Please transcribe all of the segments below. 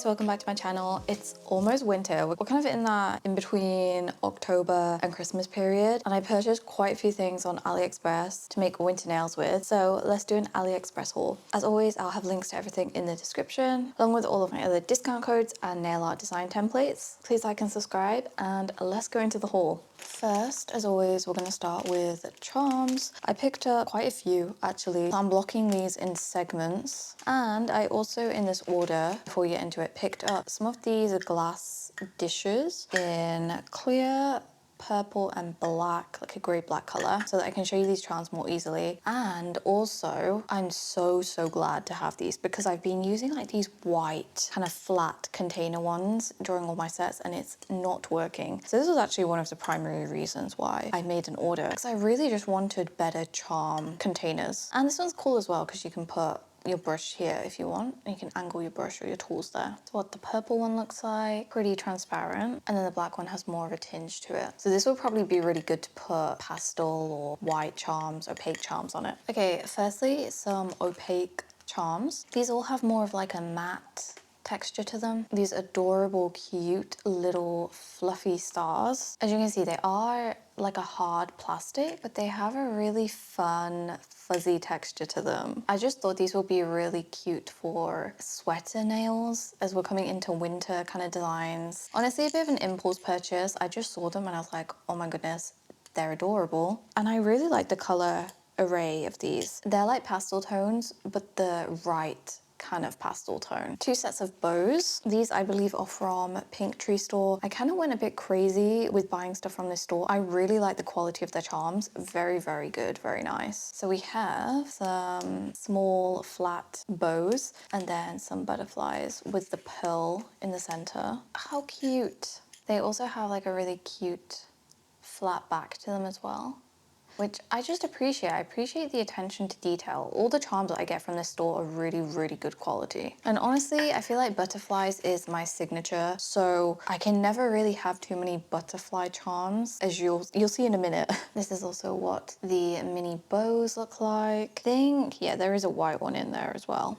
guys, welcome back to my channel. It's almost winter. We're kind of in that in between October and Christmas period, and I purchased quite a few things on AliExpress to make winter nails with. So let's do an AliExpress haul. As always, I'll have links to everything in the description, along with all of my other discount codes and nail art design templates. Please like and subscribe, and let's go into the haul. First, as always, we're going to start with charms. I picked up quite a few actually. So I'm blocking these in segments, and I also, in this order, before we get into it, picked up some of these glass dishes in clear, purple and black, like a grey black color, so that I can show you these charms more easily. And also, I'm so glad to have these because I've been using like these white kind of flat container ones during all my sets, and it's not working. So this was actually one of the primary reasons why I made an order, because I really just wanted better charm containers. And this one's cool as well because you can put your brush here if you want, and you can angle your brush or your tools there. That's what the purple one looks like, pretty transparent, and then the black one has more of a tinge to it. So this would probably be really good to put pastel or white charms, opaque charms on it. Okay, firstly, some opaque charms. These all have more of like a matte texture to them. These adorable, cute little fluffy stars. As you can see, they are like a hard plastic, but they have a really fun fuzzy texture to them. I just thought these would be really cute for sweater nails as we're coming into winter kind of designs. Honestly, a bit of an impulse purchase. I just saw them and I was like, oh my goodness, they're adorable. And I really like the color array of these. They're like pastel tones, but the right kind of pastel tone. Two sets of bows. These I believe are from Pink Tree Store. I kind of went a bit crazy with buying stuff from this store. I really like the quality of their charms. Very good, very nice. So we have some small flat bows and then some butterflies with the pearl in the center. How cute. They also have like a really cute flat back to them as well, which I just appreciate. I appreciate the attention to detail. All the charms that I get from this store are really good quality. And honestly, I feel like butterflies is my signature, so I can never really have too many butterfly charms, as you'll see in a minute. This is also what the mini bows look like. I think, yeah, there is a white one in there as well.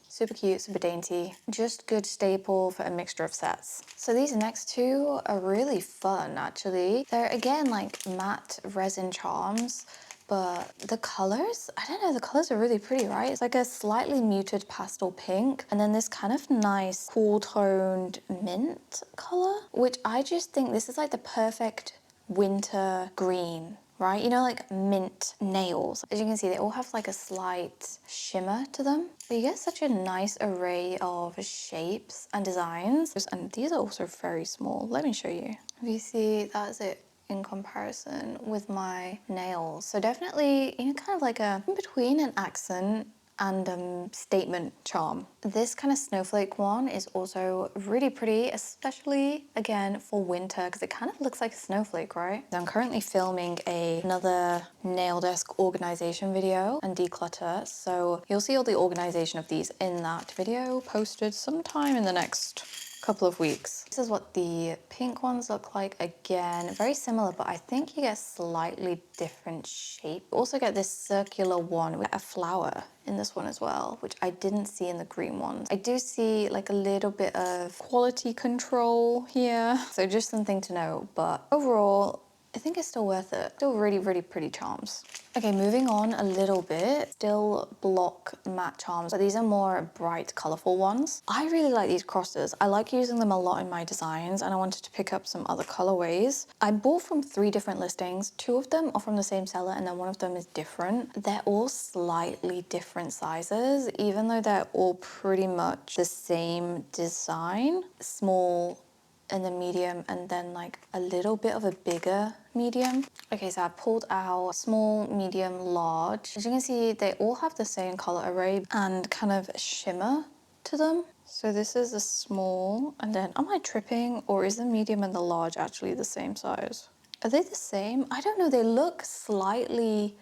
Super cute, super dainty. Just good staple for a mixture of sets. So these next two are really fun, actually. They're, again, like matte resin charms, but the colors, I don't know, the colors are really pretty, right? It's like a slightly muted pastel pink, and then this kind of nice, cool toned mint color, which I just think this is like the perfect winter green, right? You know, like mint nails. As you can see, they all have like a slight shimmer to them. But you get such a nice array of shapes and designs. And these are also very small. Let me show you. If you see, that's it in comparison with my nails. So definitely, you know, kind of like a in between an accent and statement charm. This kind of snowflake one is also really pretty, especially again for winter, because it kind of looks like a snowflake, right? I'm currently filming another nail desk organization video and declutter, so you'll see all the organization of these in that video posted sometime in the next couple of weeks. This is what the pink ones look like. Again, very similar, but I think you get slightly different shape. You also get this circular one with a flower in this one as well, which I didn't see in the green ones. I do see like a little bit of quality control here, so just something to know, but overall, I think it's still worth it. Still really pretty charms. Okay, moving on a little bit, still block matte charms, but these are more bright, colorful ones. I really like these crosses. I like using them a lot in my designs, and I wanted to pick up some other colorways. I bought from 3 different listings. 2 of them are from the same seller, and then 1 of them is different. They're all slightly different sizes, even though they're all pretty much the same design. Small, and then medium, and then like a little bit of a bigger medium. Okay, so I pulled out small, medium, large. As you can see, they all have the same color array and kind of shimmer to them. So this is a small, and then am I tripping, or is the medium and the large actually the same size? Are they the same? I don't know, they look slightly.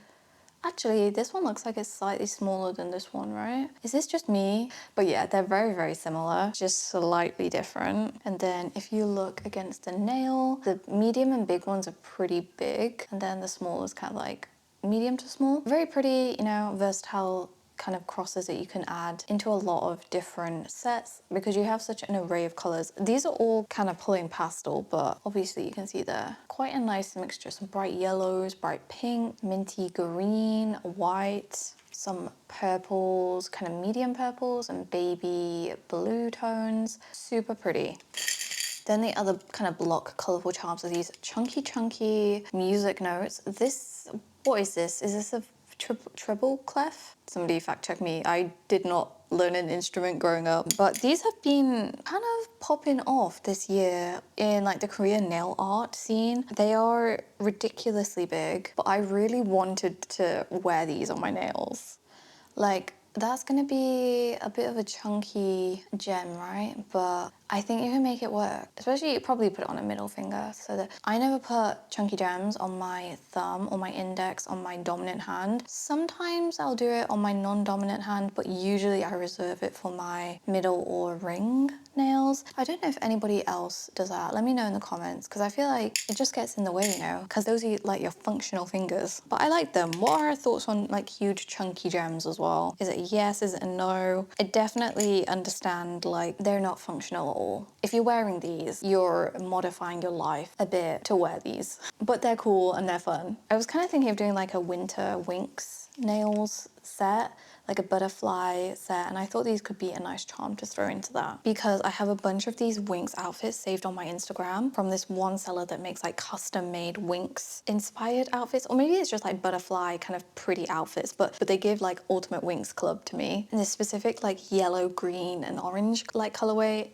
Actually, this one looks like it's slightly smaller than this one, right? Is this just me? But yeah, they're very similar, just slightly different. And then if you look against the nail, the medium and big ones are pretty big, and then the small is kind of like medium to small. Very pretty, you know, versatile kind of crosses that you can add into a lot of different sets because you have such an array of colors. These are all kind of pulling pastel, but obviously you can see there quite a nice mixture. Some bright yellows, bright pink, minty green, white, some purples, kind of medium purples and baby blue tones. Super pretty. Then the other kind of block colorful charms are these chunky music notes. This, what is this? Is this a treble clef? Somebody fact check me. I did not learn an instrument growing up, but these have been kind of popping off this year in like the Korean nail art scene. They are ridiculously big, but I really wanted to wear these on my nails. Like, that's gonna be a bit of a chunky gem, right? But I think you can make it work. Especially, you probably put it on a middle finger so that I never put chunky gems on my thumb or my index on my dominant hand. Sometimes I'll do it on my non-dominant hand, but usually I reserve it for my middle or ring nails. I don't know if anybody else does that. Let me know in the comments because I feel like it just gets in the way, you know, because those are like your functional fingers. But I like them. What are our thoughts on like huge chunky gems as well? Is it a yes? Is it a no? I definitely understand like they're not functional at all. If you're wearing these, you're modifying your life a bit to wear these, but they're cool and they're fun. I was kind of thinking of doing like a winter winks nails set, like a butterfly set, and I thought these could be a nice charm to throw into that because I have a bunch of these Winx outfits saved on my Instagram from this one seller that makes like custom made Winx inspired outfits, or maybe it's just like butterfly kind of pretty outfits, but they give like ultimate Winx club to me in this specific like yellow, green and orange like colorway.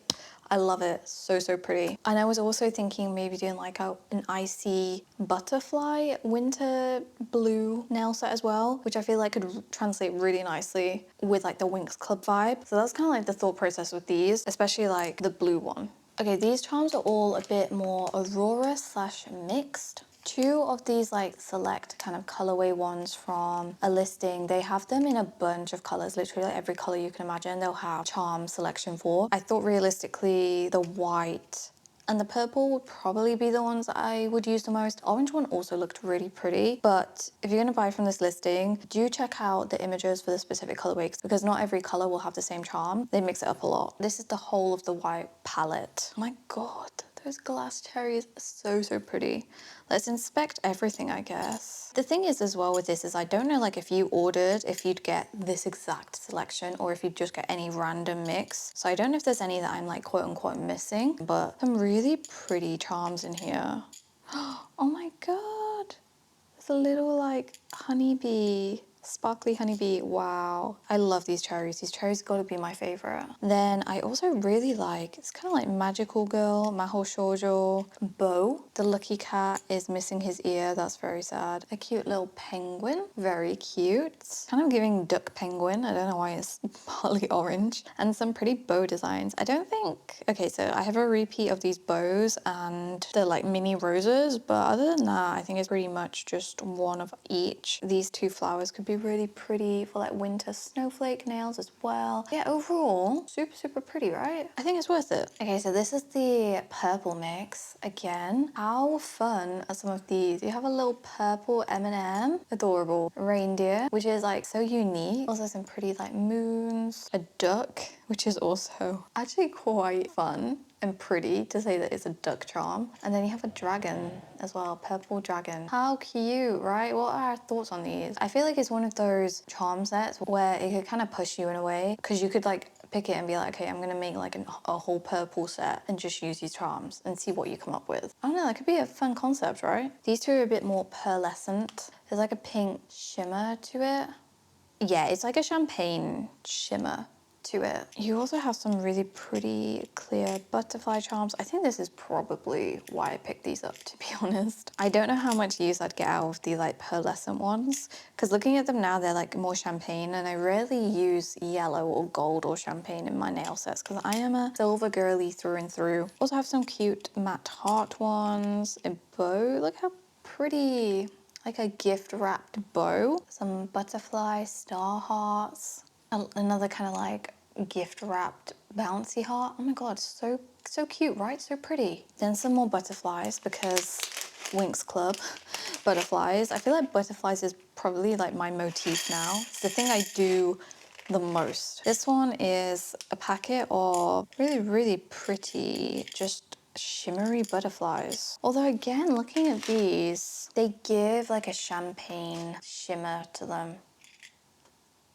I love it. So pretty. And I was also thinking maybe doing like an icy butterfly winter blue nail set as well, which I feel like could translate really nicely with like the Winx Club vibe. So that's kind of like the thought process with these, especially like the blue one. Okay, these charms are all a bit more Aurora slash mixed. Two of these like select kind of colorway ones from a listing, they have them in a bunch of colors, literally like every color you can imagine they'll have charm selection for. I thought realistically the white and the purple would probably be the ones I would use the most. Orange one also looked really pretty, but if you're gonna buy from this listing, do check out the images for the specific colorways because not every color will have the same charm. They mix it up a lot. This is the whole of the white palette. Oh my God. Those glass cherries are so pretty. Let's inspect everything, I guess. The thing is as well with this is I don't know like if you ordered, if you'd get this exact selection or if you'd just get any random mix. So I don't know if there's any that I'm like quote unquote missing, but some really pretty charms in here. Oh my God. There's a little like honeybee. Sparkly honeybee, wow. I love these cherries. These cherries gotta be my favorite. Then I also really like, it's kind of like Magical Girl, Maho Shoujo, Bow. The lucky cat is missing his ear, that's very sad. A cute little penguin, very cute. Kind of giving duck penguin, I don't know why it's partly orange. And some pretty bow designs. I don't think, okay, so I have a repeat of these bows and they're like mini roses, but other than that, I think it's pretty much just one of each. These two flowers could be really pretty for like winter snowflake nails as well. Yeah, overall, super pretty, right? I think it's worth it. Okay, so this is the purple mix. Again, how fun are some of these? You have a little purple M&M, adorable reindeer, which is like so unique. Also some pretty like moons, a duck, which is also actually quite fun and pretty to say that it's a duck charm. And then you have a dragon as well, purple dragon. How cute, right? What are our thoughts on these? I feel like it's one of those charm sets where it could kind of push you in a way because you could like pick it and be like, okay, I'm gonna make like a whole purple set and just use these charms and see what you come up with. I don't know, that could be a fun concept, right? These two are a bit more pearlescent. There's like a pink shimmer to it. Yeah, it's like a champagne shimmer to it. You also have some really pretty clear butterfly charms. I think this is probably why I picked these up, to be honest. I don't know how much use I'd get out of the like pearlescent ones because looking at them now, they're like more champagne and I rarely use yellow or gold or champagne in my nail sets because I am a silver girly through and through. Also have some cute matte heart ones, a bow. Look how pretty, like a gift wrapped bow. Some butterfly star hearts. Another kind of like gift wrapped bouncy heart. Oh my God, so cute, right? So pretty. Then some more butterflies because Winx Club butterflies. I feel like butterflies is probably like my motif now. It's the thing I do the most. This one is a packet of really, really pretty, just shimmery butterflies. Although again, looking at these, they give like a champagne shimmer to them.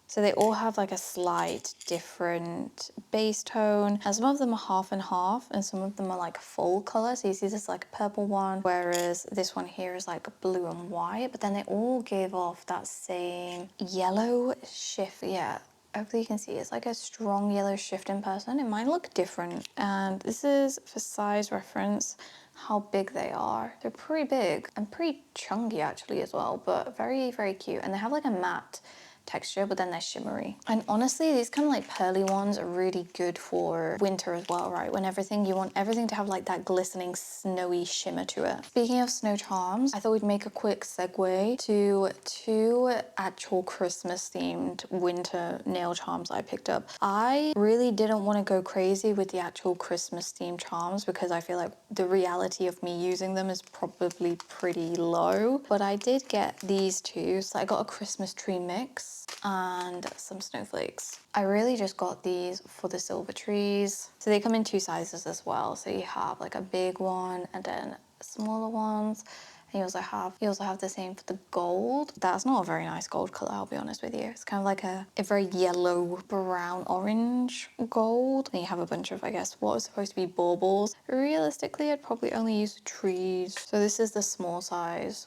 So they all have like a slight different base tone, and some of them are half and half, and some of them are like full color. So you see this like a purple one, whereas this one here is like blue and white, but then they all give off that same yellow shift. Yeah, hopefully you can see it's like a strong yellow shift in person. It might look different. And this is for size reference how big they are. They're pretty big and pretty chunky actually as well, but very, very cute. And they have like a matte texture, but then they're shimmery. And honestly, these kind of like pearly ones are really good for winter as well, right? When you want everything to have like that glistening, snowy shimmer to it. Speaking of snow charms, I thought we'd make a quick segue to two actual Christmas themed winter nail charms I picked up. I really didn't want to go crazy with the actual Christmas themed charms because I feel like the reality of me using them is probably pretty low, but I did get these two. So I got a Christmas tree mix and some snowflakes. I really just got these for the silver trees. So they come in two sizes as well. So you have like a big one and then smaller ones. And you also have the same for the gold. That's not a very nice gold color, I'll be honest with you. It's kind of like a very yellow, brown, orange gold. And you have a bunch of, I guess, what was supposed to be baubles. Realistically, I'd probably only use the trees. So this is the small size,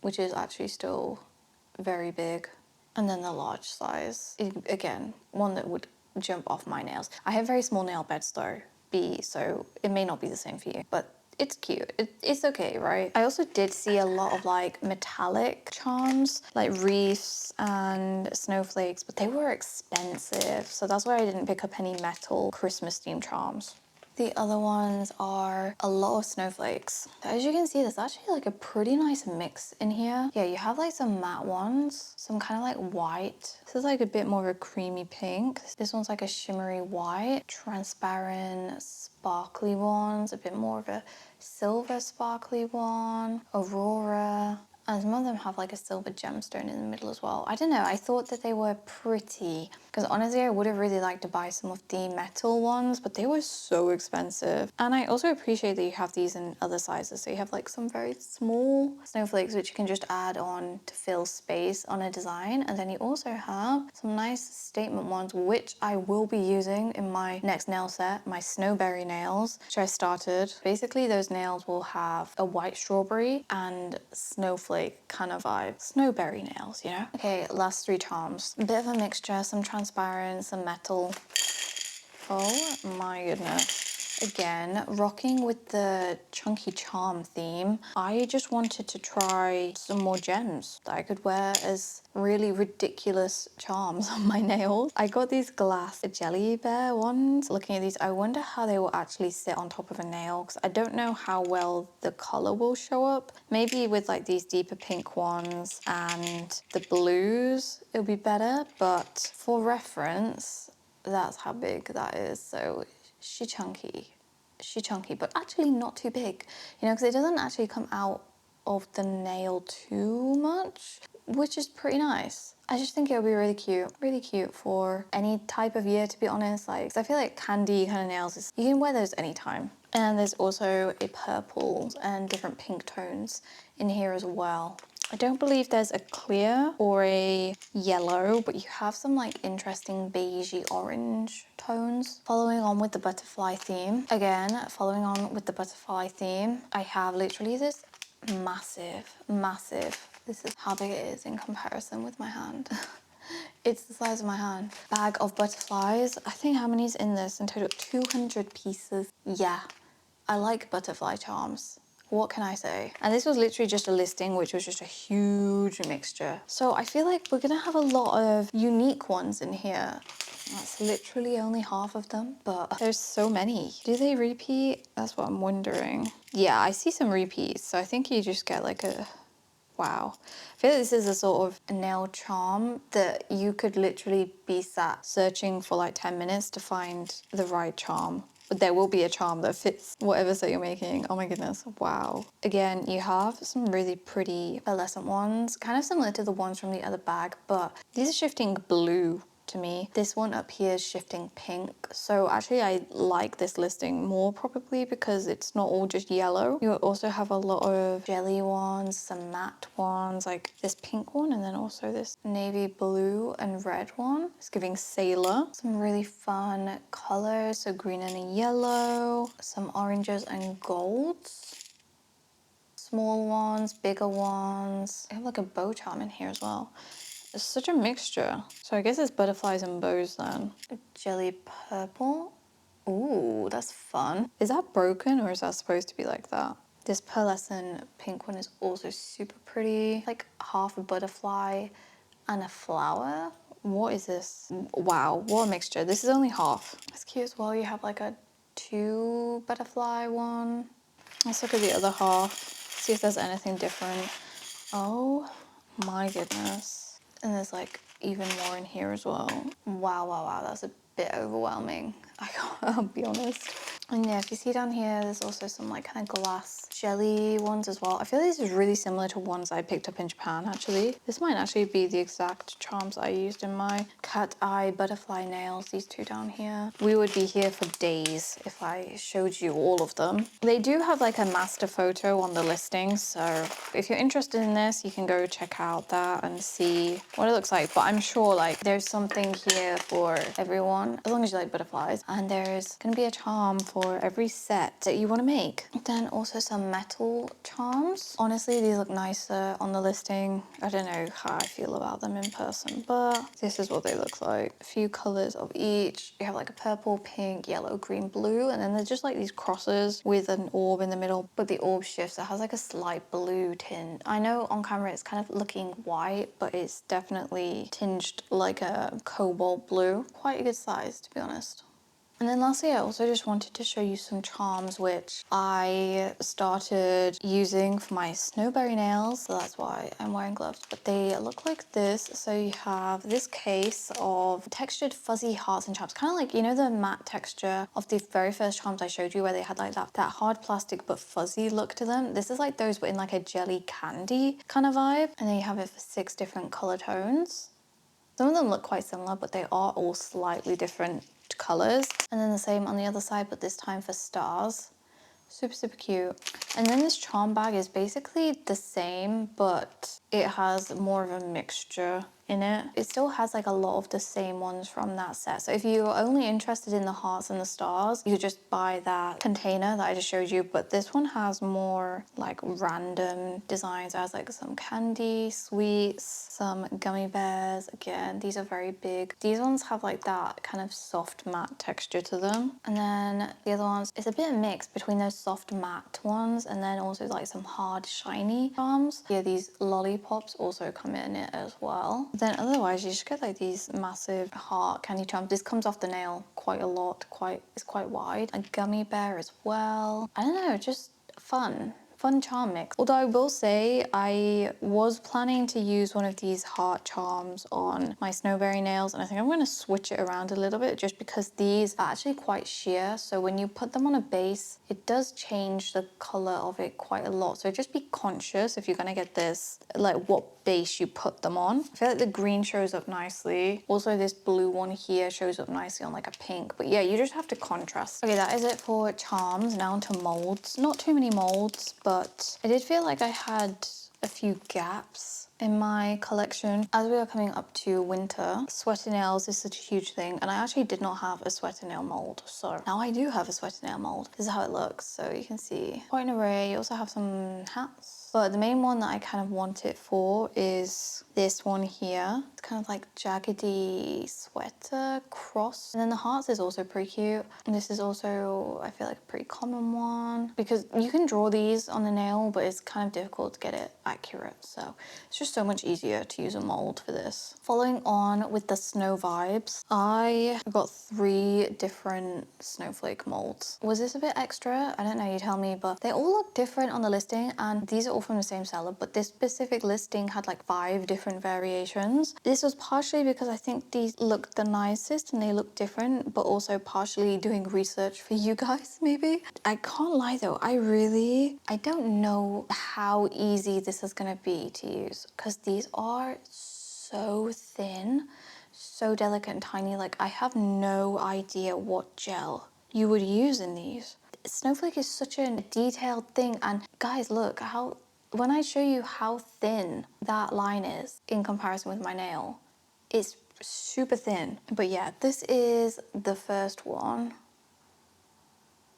which is actually still very big. And then the large size, again, one that would jump off my nails. I have very small nail beds though, so it may not be the same for you, but it's cute. It's okay, right? I also did see a lot of like metallic charms, like wreaths and snowflakes, but they were expensive. So that's why I didn't pick up any metal Christmas themed charms. The other ones are a lot of snowflakes. As you can see, there's actually like a pretty nice mix in here. Yeah, you have like some matte ones, some kind of like white. This is like a bit more of a creamy pink. This one's like a shimmery white, transparent, sparkly ones, a bit more of a silver sparkly one, aurora. And some of them have like a silver gemstone in the middle as well. I don't know, I thought that they were pretty. Because honestly, I would have really liked to buy some of the metal ones, but they were so expensive. And I also appreciate that you have these in other sizes. So you have like some very small snowflakes, which you can just add on to fill space on a design. And then you also have some nice statement ones, which I will be using in my next nail set, my snowberry nails, which I started. Basically, those nails will have a white strawberry and snowflake kind of vibe. Snowberry nails, you know? Okay, last three charms. A bit of a mixture, some transparent, some metal. Oh my goodness. Again, rocking with the chunky charm theme, I just wanted to try some more gems that I could wear as really ridiculous charms on my nails. I got these glass jelly bear ones. Looking at these, I wonder how they will actually sit on top of a nail because I don't know how well the color will show up. Maybe with like these deeper pink ones and the blues, it'll be better, but for reference, that's how big that is. So she's chunky, but actually not too big, you know, because it doesn't actually come out of the nail too much, which is pretty nice. I just think it would be really cute for any type of year, to be honest. Like, 'cause I feel like candy kind of nails, you can wear those anytime. And there's also a purple and different pink tones in here as well. I don't believe there's a clear or a yellow, but you have some like interesting beigey orange tones. Following on with the butterfly theme. Again, following on with the butterfly theme, I have literally this massive, this is how big it is in comparison with my hand. It's the size of my hand. Bag of butterflies. I think how many's in this? In total, 200 pieces. Yeah, I like butterfly charms. What can I say? And this was literally just a listing, which was just a huge mixture. So I feel like we're gonna have a lot of unique ones in here. That's literally only half of them, but there's so many. Do they repeat? That's what I'm wondering. Yeah, I see some repeats. So I think you just get like a, wow. I feel like this is a sort of nail charm that you could literally be sat searching for like 10 minutes to find the right charm. But there will be a charm that fits whatever set you're making. Oh my goodness, wow. Again, you have some really pretty pearlescent ones, kind of similar to the ones from the other bag, but these are shifting blue to to me. This one up here is Shifting Pink. So actually I like this listing more probably because it's not all just yellow. You also have a lot of jelly ones, some matte ones, like this pink one, and then also this navy blue and red one. It's giving sailor. Some really fun colors, so green and a yellow, some oranges and golds. Small ones, bigger ones. I have like a bow charm in here as well. It's such a mixture. So I guess it's butterflies and bows then. Jelly purple. Ooh, that's fun. Is that broken or is that supposed to be like that? This pearlescent pink one is also super pretty. Like half a butterfly and a flower. What is this? Wow, what a mixture. This is only half. It's cute as well. You have like a 2 butterfly one. Let's look at the other half, see if there's anything different. Oh my goodness. And there's like even more in here as well. Wow, wow, wow, that's a bit overwhelming. I'll be honest. And yeah, if you see down here, there's also some like kind of glass jelly ones as well. I feel like this is really similar to ones I picked up in Japan actually. This might actually be the exact charms I used in my cat eye butterfly nails, these two down here. We would be here for days if I showed you all of them. They do have like a master photo on the listing, so if you're interested in this, you can go check out that and see what it looks like. But I'm sure like there's something here for everyone, as long as you like butterflies. And there's gonna be a charm for every set that you want to make. Then also some metal charms. Honestly, these look nicer on the listing. I don't know how I feel about them in person, but this is what they look like. A few colors of each. You have like a purple, pink, yellow, green, blue, and then there's just like these crosses with an orb in the middle, but the orb shifts. It has like a slight blue tint. I know on camera it's kind of looking white, but it's definitely tinged like a cobalt blue. Quite a good size, to be honest. And then lastly, I also just wanted to show you some charms which I started using for my snowberry nails. So that's why I'm wearing gloves. But they look like this. So you have this case of textured fuzzy hearts and charms. Kind of like, you know, the matte texture of the very first charms I showed you where they had like that hard plastic but fuzzy look to them. This is like those but in like a jelly candy kind of vibe. And then you have it for 6 different color tones. Some of them look quite similar, but they are all slightly different colors. And then the same on the other side, but this time for stars. Super, super cute. And then this charm bag is basically the same, but it has more of a mixture in it. It still has like a lot of the same ones from that set. So if you're only interested in the hearts and the stars, you could just buy that container that I just showed you. But this one has more like random designs. It has like some candy, sweets, some gummy bears. Again, these are very big. These ones have like that kind of soft matte texture to them. And then the other ones, it's a bit of mix between those soft matte ones and then also like some hard shiny charms. Yeah, these lollipops also come in it as well. Then otherwise you just get like these massive heart candy charms. This comes off the nail quite a lot, it's quite wide. A gummy bear as well. I don't know, just fun charm mix. Although I will say I was planning to use one of these heart charms on my snowberry nails, and I think I'm going to switch it around a little bit just because these are actually quite sheer. So when you put them on a base, it does change the color of it quite a lot. So just be conscious if you're going to get this, like what base you put them on. I feel like the green shows up nicely. Also this blue one here shows up nicely on like a pink, but yeah, you just have to contrast. Okay, that is it for charms. Now onto molds. Not too many molds, but I did feel like I had a few gaps in my collection. As we are coming up to winter, sweater nails is such a huge thing, and I actually did not have a sweater nail mold, so now I do have a sweater nail mold. This is how it looks, so you can see quite an array. You also have some hats, but the main one that I kind of want it for is this one here. It's kind of like jaggedy sweater cross, and then the hearts is also pretty cute. And this is also, I feel like, a pretty common one because you can draw these on the nail, but it's kind of difficult to get it accurate, so it's just so much easier to use a mold for this. Following on with the snow vibes, I got 3 different snowflake molds. Was this a bit extra? I don't know, you tell me, but they all look different on the listing, and these are all from the same seller, but this specific listing had like 5 different variations. This was partially because I think these looked the nicest and they look different, but also partially doing research for you guys maybe. I can't lie though, I don't know how easy this is gonna be to use because these are so thin, so delicate and tiny. Like, I have no idea what gel you would use in these. Snowflake is such a detailed thing, and guys, look how, when I show you how thin that line is in comparison with my nail, it's super thin. But yeah, this is the first one.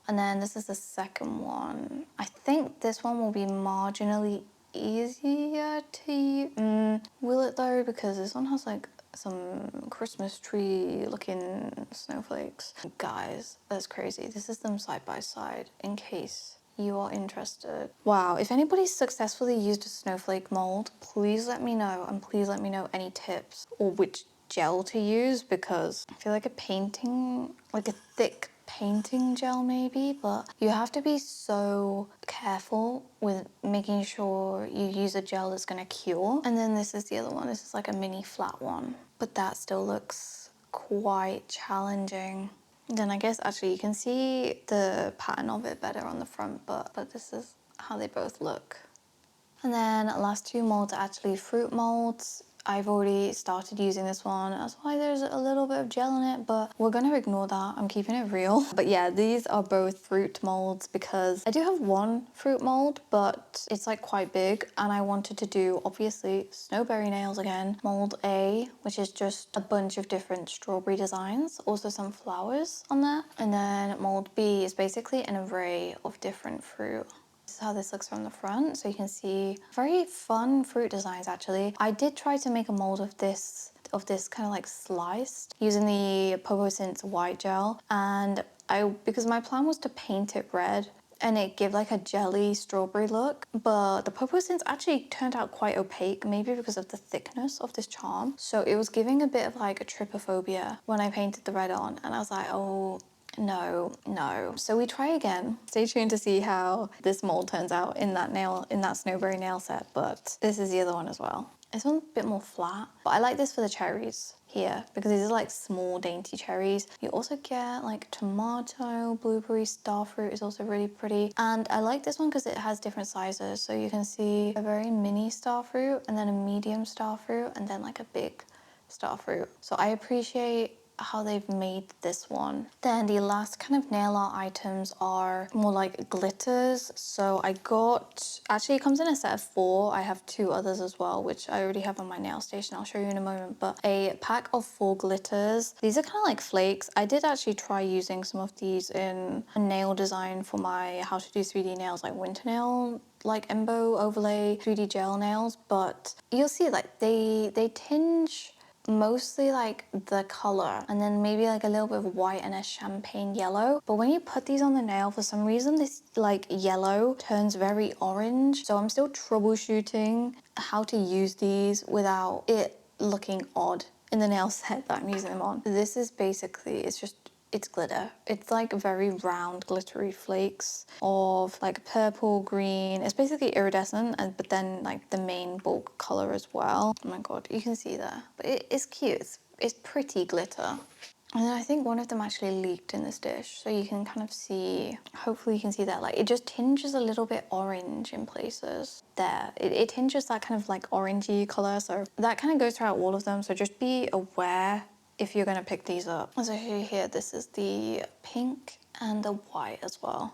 And then this is the second one. I think this one will be marginally easier to use. Will it though? Because this one has like some Christmas tree looking snowflakes. Guys, that's crazy. This is them side by side in case you are interested. Wow, if anybody's successfully used a snowflake mold, please let me know, and please let me know any tips or which gel to use, because I feel like a painting, like a thick painting gel maybe, but you have to be so careful with making sure you use a gel that's gonna cure. And then this is the other one. This is like a mini flat one, but that still looks quite challenging. Then I guess actually you can see the pattern of it better on the front, but this is how they both look. And then last two molds are actually fruit molds. I've already started using this one. That's why there's a little bit of gel in it, but we're gonna ignore that. I'm keeping it real. But yeah, these are both fruit molds because I do have one fruit mold, but it's like quite big, and I wanted to do obviously snowberry nails again. Mold A, which is just a bunch of different strawberry designs, also some flowers on there. And then mold B is basically an array of different fruit. This is how this looks from the front, so you can see very fun fruit designs actually. I did try to make a mold of this kind of like sliced using the Popo Since white gel, and because my plan was to paint it red and it give like a jelly strawberry look, but the Popo Since actually turned out quite opaque, maybe because of the thickness of this charm. So it was giving a bit of like a trypophobia when I painted the red on, and I was like, oh, no. So we try again. Stay tuned to see how this mold turns out in that snowberry nail set, but this is the other one as well. This one's a bit more flat, but I like this for the cherries here because these are like small dainty cherries. You also get like tomato, blueberry, starfruit is also really pretty. And I like this one because it has different sizes. So you can see a very mini starfruit and then a medium starfruit and then like a big starfruit. So I appreciate how they've made this one. Then the last kind of nail art items are more like glitters. So I got, actually it comes in a set of 4. I have 2 others as well, which I already have on my nail station. I'll show you in a moment, but a pack of 4 glitters. These are kind of like flakes. I did actually try using some of these in a nail design for my how to do 3D nails, like winter nail, like embo overlay 3D gel nails, but you'll see like they tinge mostly like the color and then maybe like a little bit of white and a champagne yellow. But when you put these on the nail, for some reason this like yellow turns very orange. So I'm still troubleshooting how to use these without it looking odd in the nail set that I'm using them on. This is basically, it's glitter. It's like very round glittery flakes of like purple, green. It's basically iridescent, but then like the main bulk color as well. Oh my god, you can see there. But it's cute. It's pretty glitter. And then I think one of them actually leaked in this dish. So you can kind of see, hopefully you can see that, like it just tinges a little bit orange in places. There, it tinges that kind of like orangey color. So that kind of goes throughout all of them. So just be aware if you're gonna pick these up. As I show you here, this is the pink and the white as well.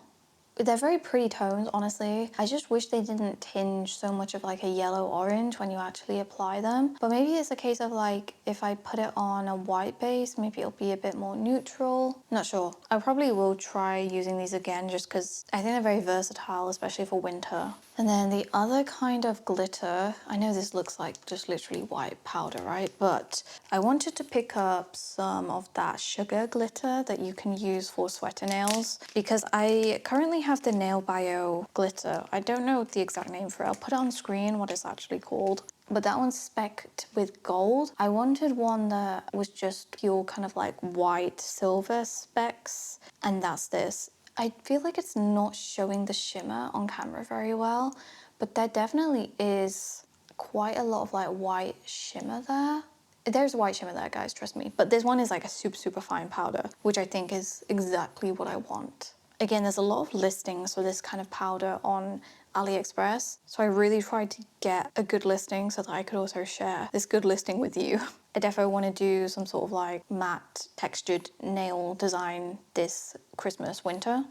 They're very pretty tones, honestly. I just wish they didn't tinge so much of like a yellow orange when you actually apply them. But maybe it's a case of like, if I put it on a white base, maybe it'll be a bit more neutral. Not sure. I probably will try using these again just because I think they're very versatile, especially for winter. And then the other kind of glitter, I know this looks like just literally white powder, right? But I wanted to pick up some of that sugar glitter that you can use for sweater nails because I currently have the Nail Bio glitter. I don't know the exact name for it. I'll put it on screen what it's actually called. But that one's specced with gold. I wanted one that was just pure kind of like white silver specks, and that's this. I feel like it's not showing the shimmer on camera very well, but there definitely is quite a lot of like white shimmer there. There's white shimmer there, guys, trust me. But this one is like a super, super fine powder, which I think is exactly what I want. Again, there's a lot of listings for this kind of powder on AliExpress. So I really tried to get a good listing so that I could also share this good listing with you. I definitely want to do some sort of like matte textured nail design this Christmas, winter.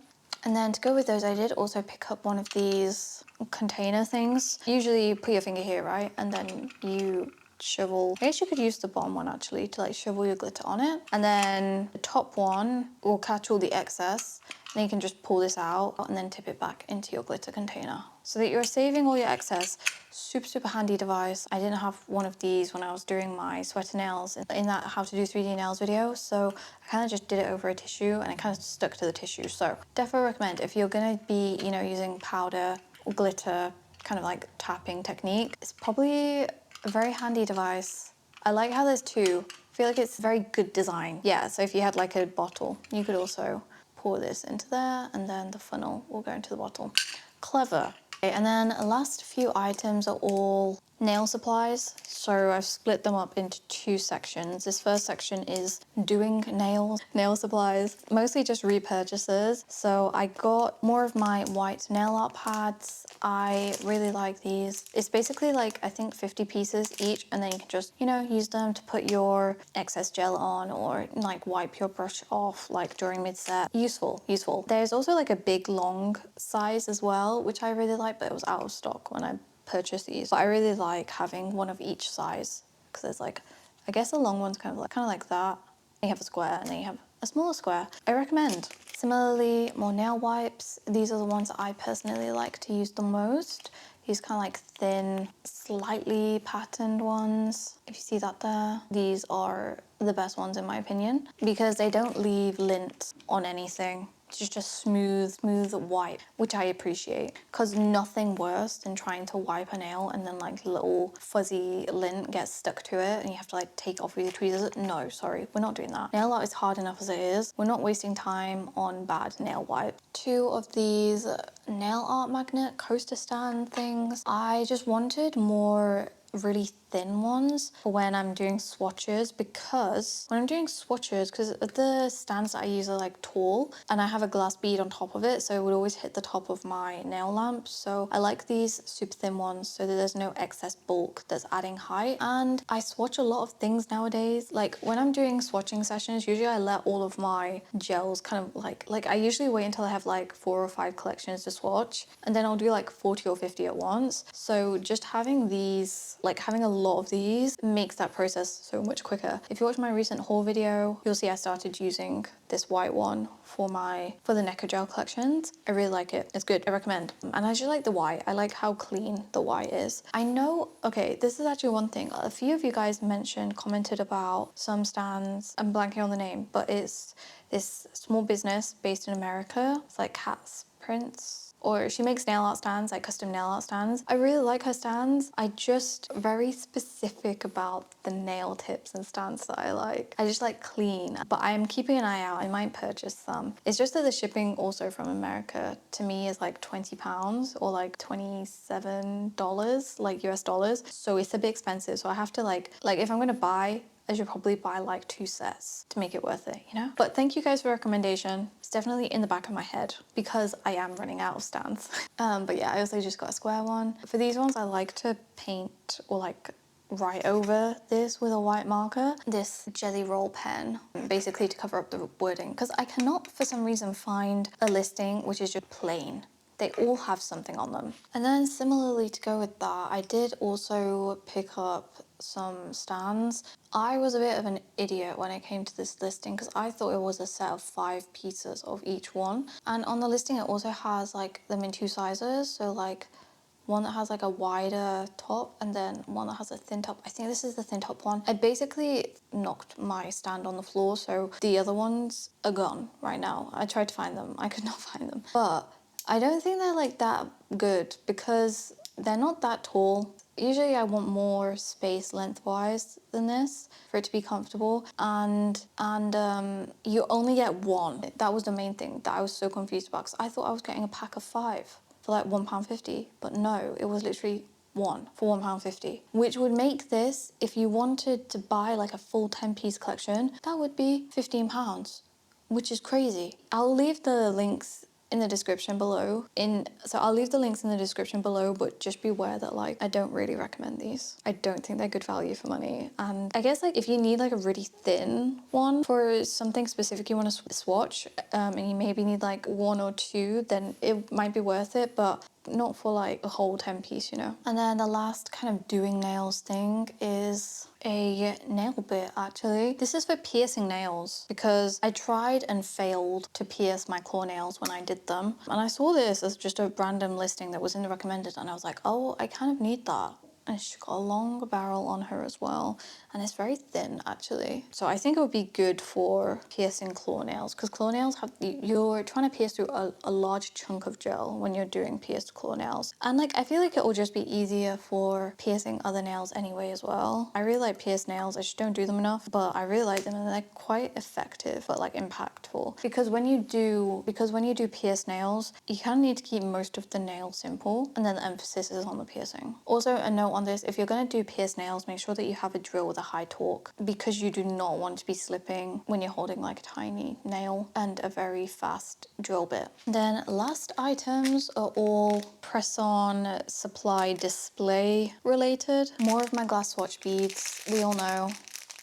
And then to go with those, I did also pick up one of these container things. Usually you put your finger here, right? And then you shovel, I guess you could use the bottom one actually to like shovel your glitter on it. And then the top one will catch all the excess. And then you can just pull this out and then tip it back into your glitter container so that you're saving all your excess. Super, super handy device. I didn't have one of these when I was doing my sweater nails in that how to do 3D nails video. So I kind of just did it over a tissue and it kind of stuck to the tissue. So definitely recommend if you're going to be, you know, using powder or glitter, kind of like tapping technique, it's probably a very handy device. I like how there's two. I feel like it's very good design. Yeah, so if you had like a bottle, you could also pour this into there and then the funnel will go into the bottle. Clever. Okay, and then the last few items are all nail supplies. So I've split them up into two sections. This first section is doing nails, nail supplies, mostly just repurchases. So I got more of my white nail art pads. I really like these. It's basically like, I think 50 pieces each, and then you can just, you know, use them to put your excess gel on or like wipe your brush off like during mid-set. Useful, useful. There's also like a big long size as well, which I really like, but it was out of stock when I purchase these. But I really like having one of each size because there's like, I guess the long one's kind of like that. You have a square and then you have a smaller square. I recommend. Similarly, more nail wipes. These are the ones I personally like to use the most. These kind of like thin, slightly patterned ones. If you see that there, these are the best ones in my opinion because they don't leave lint on anything. It's just smooth wipe, which I appreciate because nothing worse than trying to wipe a nail and then like little fuzzy lint gets stuck to it and you have to like take off with your tweezers. No, sorry, we're not doing that. Nail art is hard enough as it is. We're not wasting time on bad nail wipe. Two of these nail art magnet coaster stand things. I just wanted more really thin ones for when I'm doing swatches because the stands that I use are like tall and I have a glass bead on top of it, so it would always hit the top of my nail lamp. So I like these super thin ones so that there's no excess bulk that's adding height. And I swatch a lot of things nowadays. Like when I'm doing swatching sessions, usually I let all of my gels kind of like I usually wait until I have like 4 or 5 collections to swatch and then I'll do like 40 or 50 at once. So just having these, like having a lot of these makes that process so much quicker. If you watch my recent haul video, you'll see I started using this white one for the Necker gel collections. I really like it. It's good. I recommend. And I just like the white. I like how clean the white is. I know, okay, this is actually one thing. A few of you guys commented about some stands. I'm blanking on the name, but it's this small business based in America. It's like Cat's Prints. Or she makes nail art stands, like custom nail art stands. I really like her stands. I just very specific about the nail tips and stands that I like. I just like clean, but I am keeping an eye out. I might purchase some. It's just that the shipping also from America to me is like £20 or like $27, like US dollars. So it's a bit expensive. So I have to like if I'm gonna buy, I should probably buy like 2 sets to make it worth it, you know? But thank you guys for the recommendation. It's definitely in the back of my head because I am running out of stands. But yeah, I also just got a square one. For these ones, I like to paint or like write over this with a white marker. This jelly roll pen, basically to cover up the wording because I cannot for some reason find a listing which is just plain. They all have something on them. And then similarly to go with that, I did also pick up some stands. I was a bit of an idiot when it came to this listing because I thought it was a set of 5 pieces of each one. And on the listing, it also has like them in 2 sizes. So like one that has like a wider top and then one that has a thin top. I think this is the thin top one. I basically knocked my stand on the floor. So the other ones are gone right now. I tried to find them. I could not find them. But I don't think they're like that good because they're not that tall. Usually I want more space lengthwise than this for it to be comfortable, and you only get one. That was the main thing that I was so confused about because I thought I was getting a pack of 5 for like £1.50, but no, it was literally one for £1.50, which would make this, if you wanted to buy like a full 10-piece collection, that would be £15, which is crazy. I'll leave the links in the description below. So I'll leave the links in the description below, but just beware that like I don't really recommend these. I don't think they're good value for money. And I guess like if you need like a really thin one for something specific you want to swatch, and you maybe need like 1 or 2, then it might be worth it, but not for like a whole 10 piece, you know. And then the last kind of doing nails thing is a nail bit. Actually, this is for piercing nails because I tried and failed to pierce my claw nails when I did them, and I saw this as just a random listing that was in the recommended, and I was like, oh, I kind of need that. And she's got a long barrel on her as well, and it's very thin actually. So I think it would be good for piercing claw nails, because claw nails have, you're trying to pierce through a large chunk of gel when you're doing pierced claw nails. And like, I feel like it will just be easier for piercing other nails anyway as well. I really like pierced nails, I just don't do them enough, but I really like them and they're quite effective, but like impactful. Because when you do pierced nails, you kind of need to keep most of the nail simple, and then the emphasis is on the piercing. Also, a note on this, if you're going to do pierced nails, make sure that you have a drill with a high torque, because you do not want to be slipping when you're holding like a tiny nail and a very fast drill bit. Then last items are all press-on supply display related. More of my glass swatch beads. We all know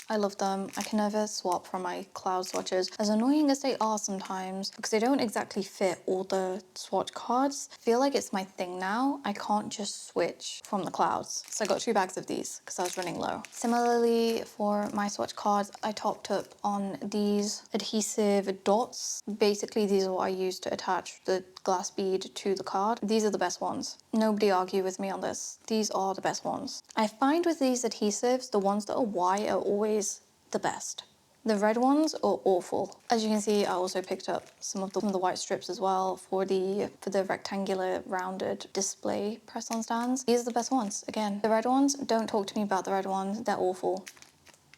I love them. I can never swap from my cloud swatches, as annoying as they are sometimes, because they don't exactly fit all the swatch cards. I feel like it's my thing now. I can't just switch from the clouds. So I got 2 bags of these because I was running low. Similarly, for my swatch cards, I topped up on these adhesive dots. Basically, these are what I use to attach the glass bead to the card. These are the best ones. Nobody argue with me on this. These are the best ones. I find with these adhesives, the ones that are white are always the best. The red ones are awful. As you can see, I also picked up some of the white strips as well for the rectangular rounded display press-on stands. These are the best ones. Again, the red ones, don't talk to me about the red ones. They're awful.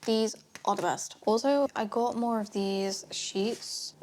These are the best. Also, I got more of these sheets.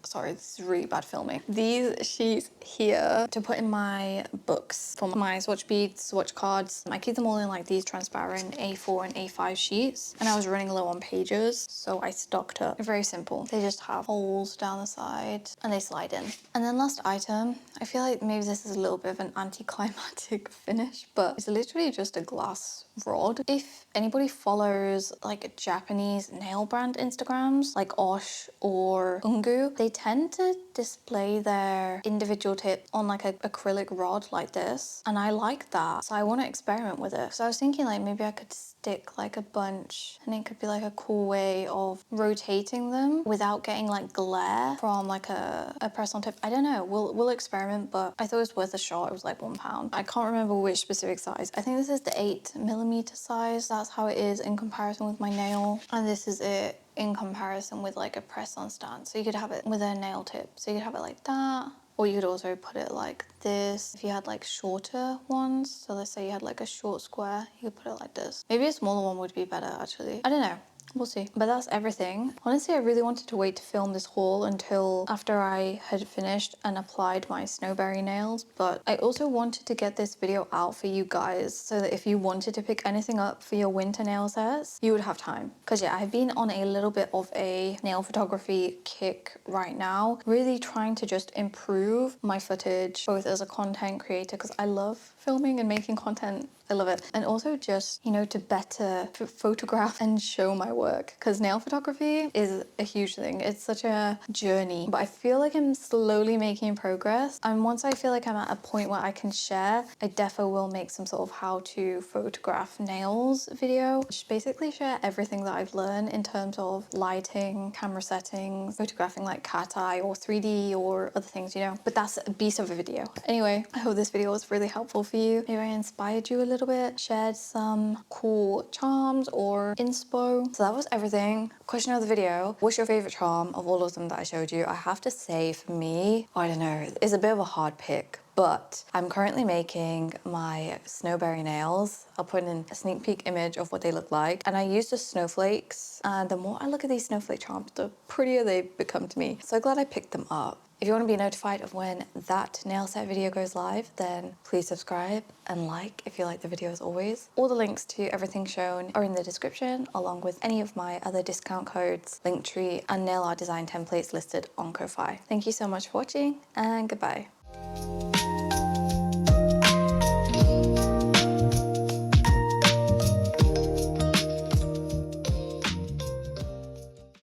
Sorry, this is really bad filming. These sheets here to put in my books for my swatch beads, swatch cards. I keep them all in like these transparent A4 and A5 sheets, and I was running low on pages, so I stocked up. They're very simple. They just have holes down the side and they slide in. And then last item, I feel like maybe this is a little bit of an anticlimactic finish, but it's literally just a glass rod. If anybody follows like Japanese nail brand Instagrams like Osh or Ungu, they tend to display their individual tip on like an acrylic rod like this, and I like that, so I want to experiment with it. So I was thinking like maybe I could stick like a bunch, and it could be like a cool way of rotating them without getting like glare from like a press-on tip. I don't know, we'll experiment, but I thought it was worth a shot. It was like £1. I can't remember which specific size. I think this is the 8mm size. That's how it is in comparison with my nail, and this is it in comparison with like a press-on stand. So you could have it with a nail tip, so you could have it like that, or you could also put it like this if you had like shorter ones. So let's say you had like a short square, you could put it like this. Maybe a smaller one would be better actually. I don't know. We'll see. But that's everything. Honestly, I really wanted to wait to film this haul until after I had finished and applied my snowberry nails, but I also wanted to get this video out for you guys so that if you wanted to pick anything up for your winter nail sets, you would have time. Because yeah, I've been on a little bit of a nail photography kick right now, really trying to just improve my footage, both as a content creator, because I love filming and making content. I love it. And also just, you know, to better photograph and show my work, because nail photography is a huge thing. It's such a journey, but I feel like I'm slowly making progress. And once I feel like I'm at a point where I can share, I defo will make some sort of how to photograph nails video. Just basically share everything that I've learned in terms of lighting, camera settings, photographing like cat eye or 3D or other things, you know. But that's a beast of a video. Anyway, I hope this video was really helpful for you. Maybe I inspired you a little bit, shared some cool charms or inspo. So that was everything. Question of the video: what's your favorite charm of all of them that I showed you? I have to say, for me, I don't know, it's a bit of a hard pick, but I'm currently making my snowberry nails. I'll put in a sneak peek image of what they look like. And I use the snowflakes. And the more I look at these snowflake charms, the prettier they become to me. So glad I picked them up. If you want to be notified of when that nail set video goes live, then please subscribe and like if you like the video as always. All the links to everything shown are in the description, along with any of my other discount codes, Linktree, and nail art design templates listed on Ko-Fi. Thank you so much for watching, and goodbye.